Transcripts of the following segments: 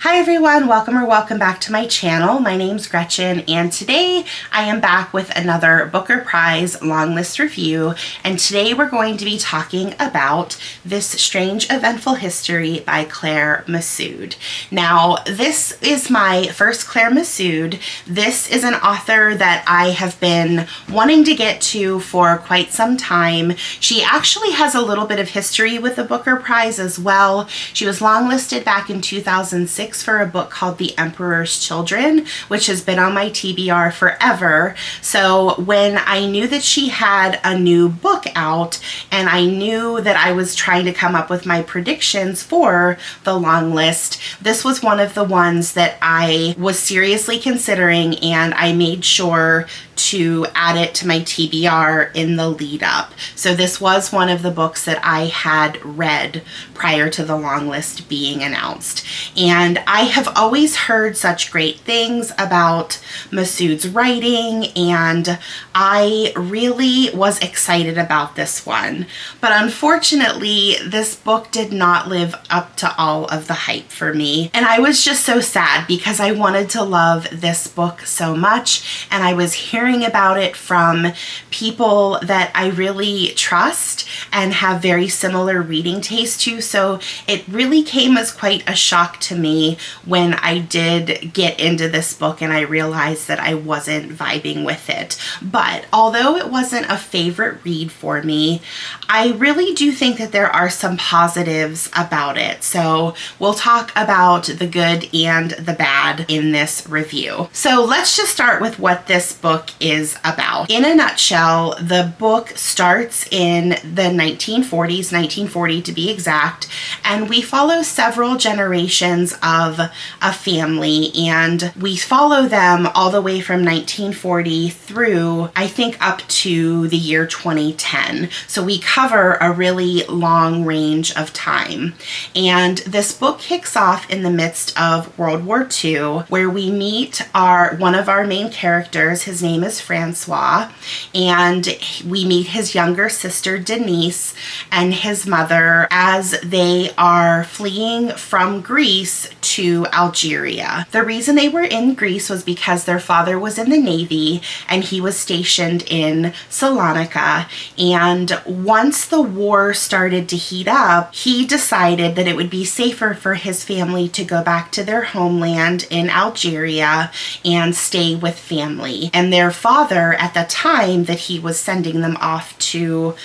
Hi everyone, welcome back to my channel. My name's Gretchen and today I am back with another Booker Prize Longlist review, and today we're going to be talking about This Strange Eventful History by Claire Messud. Now this is my first Claire Messud. This is an author that I have been wanting to get to for quite some time. She actually has a little bit of history with the Booker Prize as well. She was longlisted back in 2006 for a book called The Emperor's Children, which has been on my TBR forever. So when I knew that she had a new book out and I knew that I was trying to come up with my predictions for the long list, this was one of the ones that I was seriously considering, and I made sure to add it to my TBR in the lead up. So this was one of the books that I had read prior to the long list being announced. And I have always heard such great things about Messud's writing, and I really was excited about this one. But unfortunately, this book did not live up to all of the hype for me. And I was just so sad because I wanted to love this book so much, and I was hearing about it from people that I really trust and have very similar reading taste to, so it really came as quite a shock to me when I did get into this book and I realized that I wasn't vibing with it. But although it wasn't a favorite read for me, I really do think that there are some positives about it. So we'll talk about the good and the bad in this review. So let's just start with what this book is about. In a nutshell, the book starts in the 1940s, 1940 to be exact, and we follow several generations of a family, and we follow them all the way from 1940 through, I think, up to the year 2010. So we cover a really long range of time. And this book kicks off in the midst of World War II, where we meet one of our main characters. His name is Francois, and we meet his younger sister Denise and his mother as they are fleeing from Greece to Algeria. The reason they were in Greece was because their father was in the Navy and he was stationed in Salonika, and once the war started to heat up, he decided that it would be safer for his family to go back to their homeland in Algeria and stay with family. And their father, at the time that he was sending them off to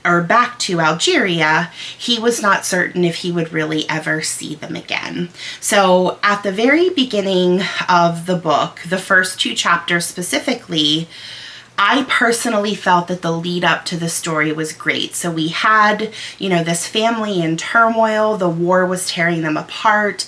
or back to Algeria, he was not certain if he would really ever see them again. So at the very beginning of the book, the first two chapters specifically, I personally felt that the lead up to the story was great. So we had, this family in turmoil. The war was tearing them apart.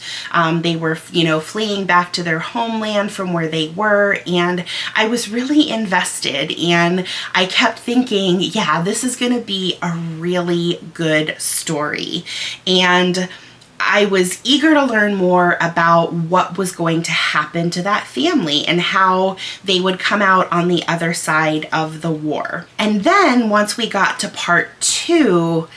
They were, fleeing back to their homeland from where they were. And I was really invested, and I kept thinking, yeah, this is going to be a really good story. And I was eager to learn more about what was going to happen to that family and how they would come out on the other side of the war. And then once we got to part 2,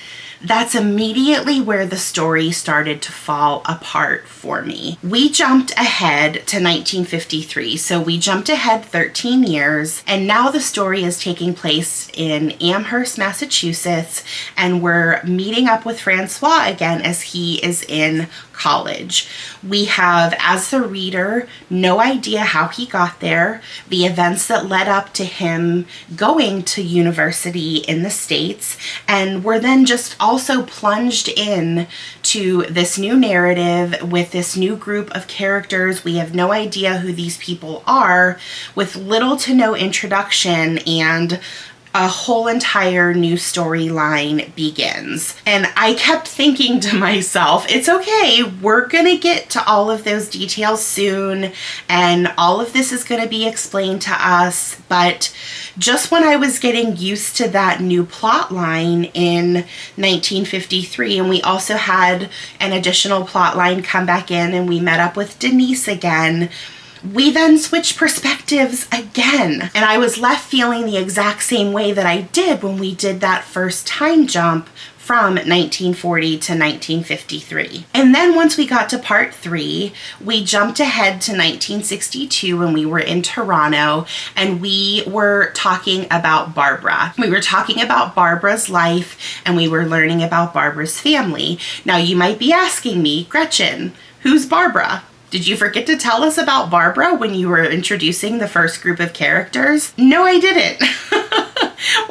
that's immediately where the story started to fall apart for me. We jumped ahead to 1953, so we jumped ahead 13 years, and now the story is taking place in Amherst, Massachusetts, and we're meeting up with Francois again as he is in college. We have, as the reader, no idea how he got there, the events that led up to him going to university in the States, and we're then just also plunged in to this new narrative with this new group of characters. We have no idea who these people are, with little to no introduction, and a whole entire new storyline begins. And I kept thinking to myself, it's okay, we're gonna get to all of those details soon, and all of this is gonna be explained to us. But just when I was getting used to that new plot line in 1953, and we also had an additional plot line come back in, and we met up with Denise again, we then switched perspectives again. And I was left feeling the exact same way that I did when we did that first time jump from 1940 to 1953. And then once we got to part 3, we jumped ahead to 1962 when we were in Toronto, and we were talking about Barbara. We were talking about Barbara's life, and we were learning about Barbara's family. Now you might be asking me, Gretchen, who's Barbara? Did you forget to tell us about Barbara when you were introducing the first group of characters? No, I didn't.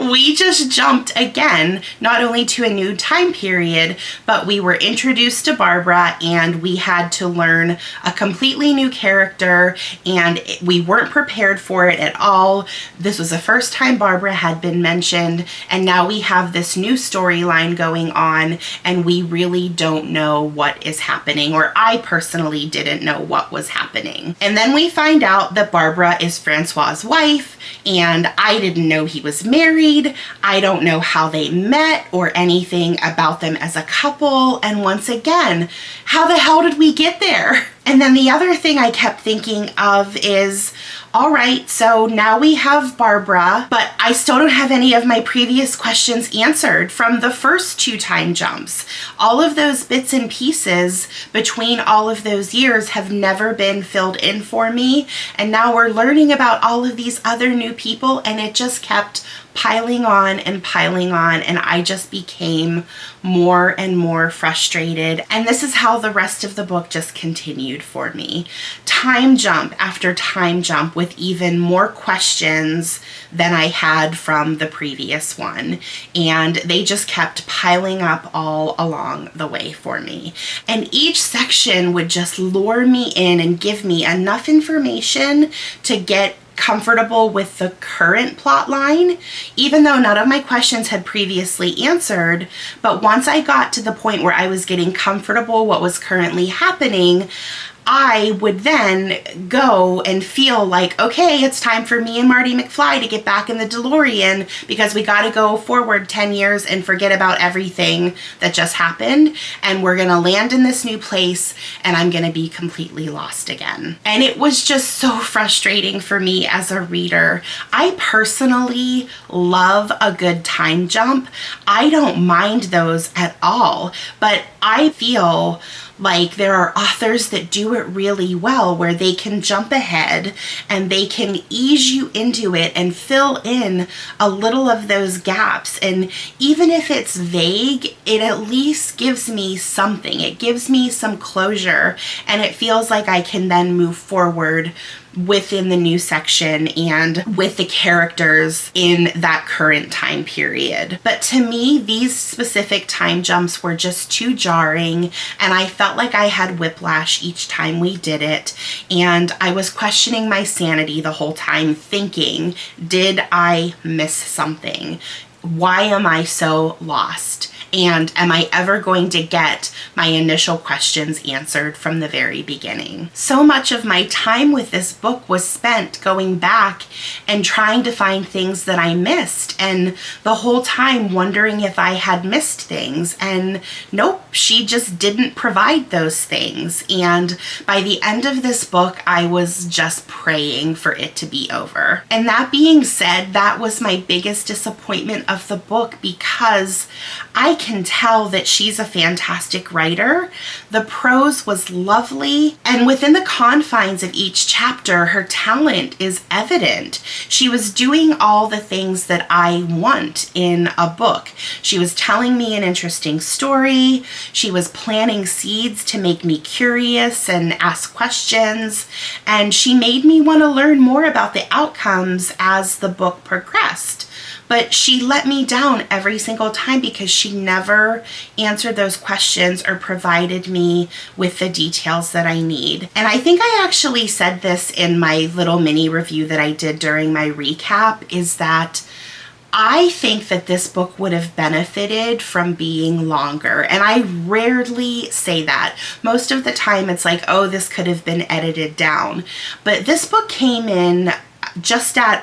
We just jumped again, not only to a new time period, but we were introduced to Barbara and we had to learn a completely new character, and we weren't prepared for it at all. This was the first time Barbara had been mentioned, and now we have this new storyline going on, and we really don't know what is happening, or I personally didn't know what was happening. And then we find out that Barbara is Francois's wife, and I didn't know he was married. I don't know how they met or anything about them as a couple. And once again, how the hell did we get there? And then the other thing I kept thinking of is, all right, so now we have Barbara, but I still don't have any of my previous questions answered from the first 2 time jumps. All of those bits and pieces between all of those years have never been filled in for me. And now we're learning about all of these other new people, and it just kept piling on, and I just became more and more frustrated. And this is how the rest of the book just continued for me. Time jump after time jump with even more questions than I had from the previous one. And they just kept piling up all along the way for me. And each section would just lure me in and give me enough information to get comfortable with the current plot line, even though none of my questions had previously answered. But once I got to the point where I was getting comfortable what was currently happening, I would then go and feel like, okay, it's time for me and Marty McFly to get back in the DeLorean because we got to go forward 10 years and forget about everything that just happened. And we're going to land in this new place and I'm going to be completely lost again. And it was just so frustrating for me as a reader. I personally love a good time jump. I don't mind those at all, but I feel like there are authors that do it really well where they can jump ahead and they can ease you into it and fill in a little of those gaps. And even if it's vague, it at least gives me something. It gives me some closure, and it feels like I can then move forward within the new section and with the characters in that current time period. But to me, these specific time jumps were just too jarring, and I felt like I had whiplash each time we did it, and I was questioning my sanity the whole time, thinking, did I miss something? Why am I so lost? And am I ever going to get my initial questions answered from the very beginning? So much of my time with this book was spent going back and trying to find things that I missed, and the whole time wondering if I had missed things. And nope, she just didn't provide those things. And by the end of this book, I was just praying for it to be over. And that being said, that was my biggest disappointment of the book, because I can tell that she's a fantastic writer. The prose was lovely, and within the confines of each chapter, her talent is evident. She was doing all the things that I want in a book. She was telling me an interesting story. She was planting seeds to make me curious and ask questions, and she made me want to learn more about the outcomes as the book progressed. But she let me down every single time because she never answered those questions or provided me with the details that I need. And I think I actually said this in my little mini review that I did during my recap, is that I think that this book would have benefited from being longer. And I rarely say that. Most of the time it's like, oh, this could have been edited down. But this book came in just a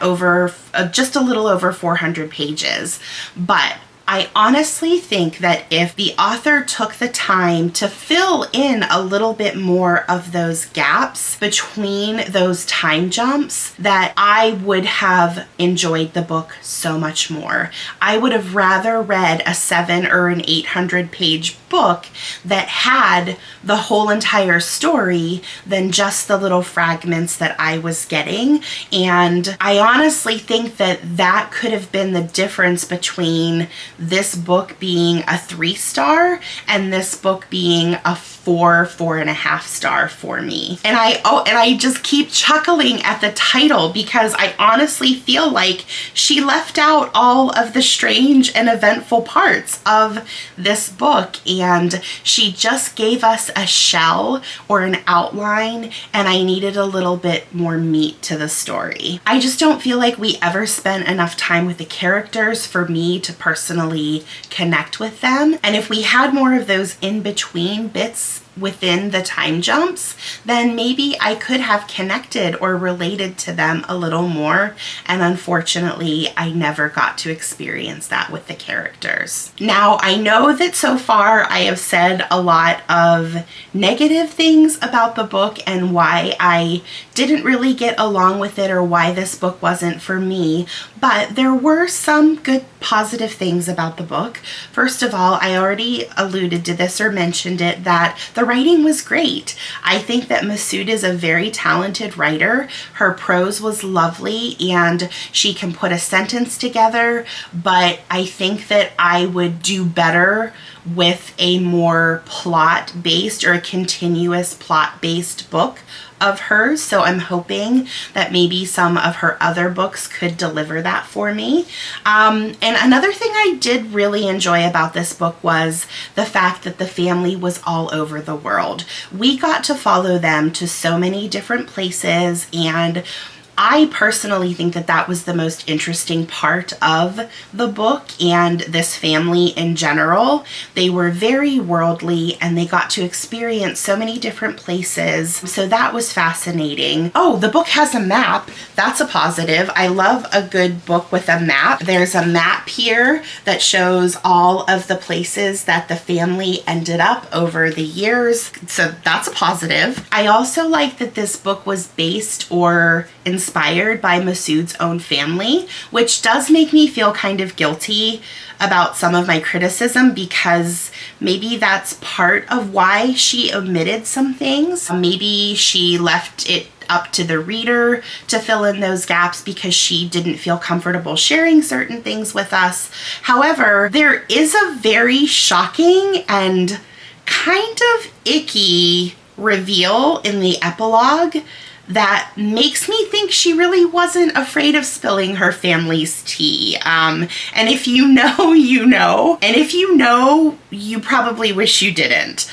little over 400 pages. But I honestly think that if the author took the time to fill in a little bit more of those gaps between those time jumps, that I would have enjoyed the book so much more. I would have rather read a 700 or an 800-page book that had the whole entire story than just the little fragments that I was getting. And I honestly think that that could have been the difference between this book being a 3-star and this book being a 4.5 star for me. And I just keep chuckling at the title because I honestly feel like she left out all of the strange and eventful parts of this book, and she just gave us a shell or an outline, and I needed a little bit more meat to the story. I just don't feel like we ever spent enough time with the characters for me to personally connect with them. And if we had more of those in-between bits within the time jumps, then maybe I could have connected or related to them a little more. And unfortunately, I never got to experience that with the characters. Now, I know that so far I have said a lot of negative things about the book and why I didn't really get along with it or why this book wasn't for me, but there were some good positive things about the book. First of all, I already alluded to this or mentioned it, that the writing was great. I think that Messud is a very talented writer. Her prose was lovely and she can put a sentence together, but I think that I would do better with a more plot-based or a continuous plot-based book of hers. So I'm hoping that maybe some of her other books could deliver that for me. And another thing I did really enjoy about this book was the fact that the family was all over the world. We got to follow them to so many different places, and I personally think that that was the most interesting part of the book and this family in general. They were very worldly and they got to experience so many different places. So that was fascinating. Oh, the book has a map. That's a positive. I love a good book with a map. There's a map here that shows all of the places that the family ended up over the years. So that's a positive. I also like that this book was based or inspired by Messud's own family, which does make me feel kind of guilty about some of my criticism, because maybe that's part of why she omitted some things. Maybe she left it up to the reader to fill in those gaps because she didn't feel comfortable sharing certain things with us. However, there is a very shocking and kind of icky reveal in the epilogue that makes me think she really wasn't afraid of spilling her family's tea. And if you know, you know. And if you know, you probably wish you didn't.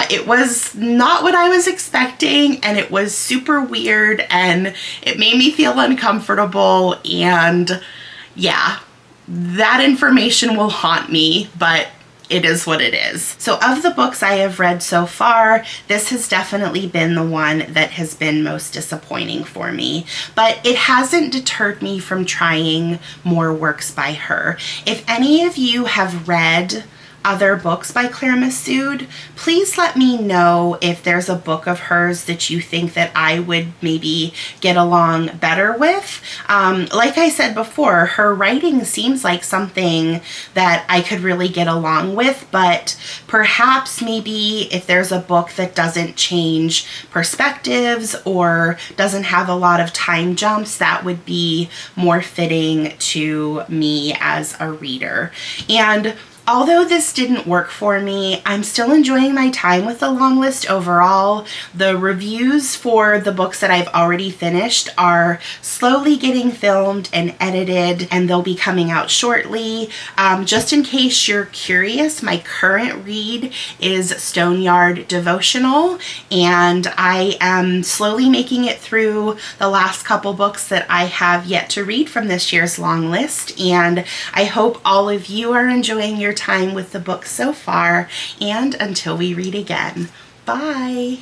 It was not what I was expecting, and it was super weird, and it made me feel uncomfortable, and yeah, that information will haunt me, but it is what it is. So of the books I have read so far, this has definitely been the one that has been most disappointing for me, but it hasn't deterred me from trying more works by her. If any of you have read other books by Claire Messud, please let me know if there's a book of hers that you think that I would maybe get along better with. Like I said before, her writing seems like something that I could really get along with, but perhaps maybe if there's a book that doesn't change perspectives or doesn't have a lot of time jumps, that would be more fitting to me as a reader. And although this didn't work for me, I'm still enjoying my time with the Longlist overall. The reviews for the books that I've already finished are slowly getting filmed and edited, and they'll be coming out shortly. Just in case you're curious, my current read is Stoneyard Devotional, and I am slowly making it through the last couple books that I have yet to read from this year's Longlist, and I hope all of you are enjoying your time with the book so far, and until we read again, bye!